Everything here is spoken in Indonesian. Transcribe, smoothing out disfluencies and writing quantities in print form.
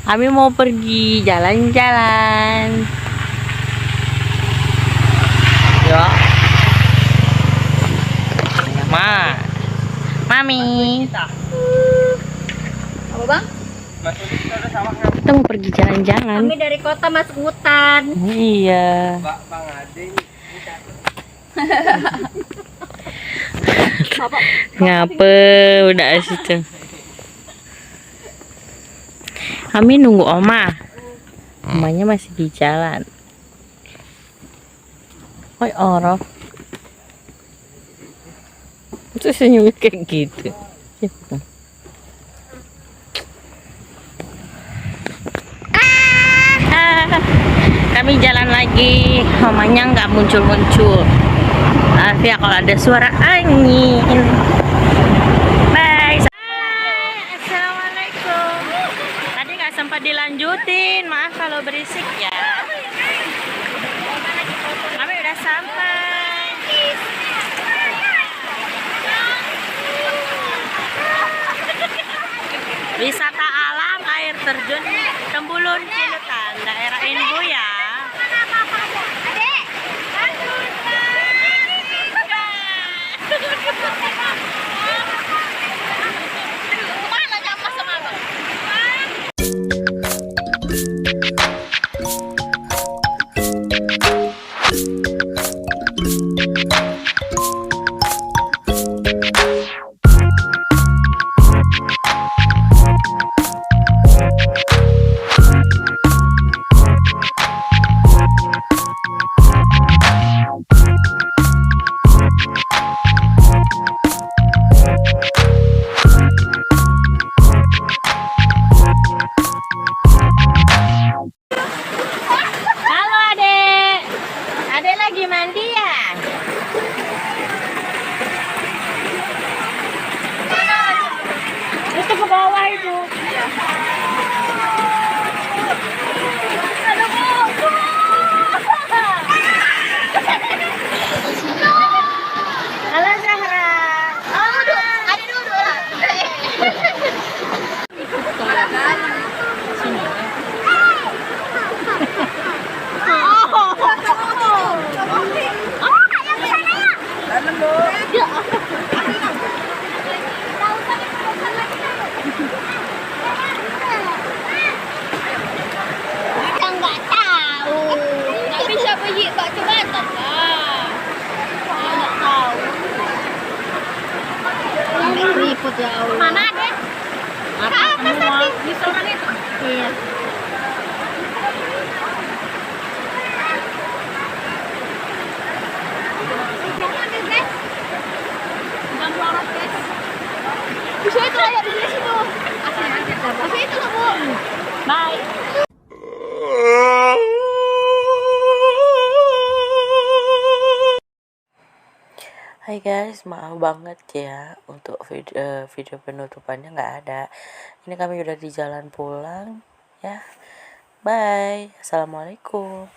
Kami mau pergi jalan-jalan. Ya. Mami. Apa bang? Kita mau pergi jalan-jalan. Kami dari kota masuk hutan. Iya. Ngapa udah situ. Kami nunggu Oma. Omanya masih di jalan. Oi Orof. Itu senyum kayak gitu. Kami jalan lagi. Omanya nggak muncul-muncul. Maaf ya kalau ada suara angin. Bye. Assalamualaikum. Tadi nggak sempat dilanjutin. Maaf kalau berisik ya. Kami udah sampai. Wisata alam air terjun Tembulun Ciletan, daerah Inbu ya. Halo adek, adek lagi mandi ya? Itu ke bawah itu. Halo Zahra. Oh, adek duduk. Sini. Kita nggak tahu. Nggak bisa pergi bak jembatan lah. Nggak tahu. Ribut ya Allah. Mana deh? Ke atas tadi. Di seorang itu. Iya. Bisa itu ayo di situ. Bisa itu loh Bu. Bye. Hai guys, maaf banget ya untuk video penutupannya nggak ada. Ini kami udah di jalan pulang ya. Bye. Assalamualaikum.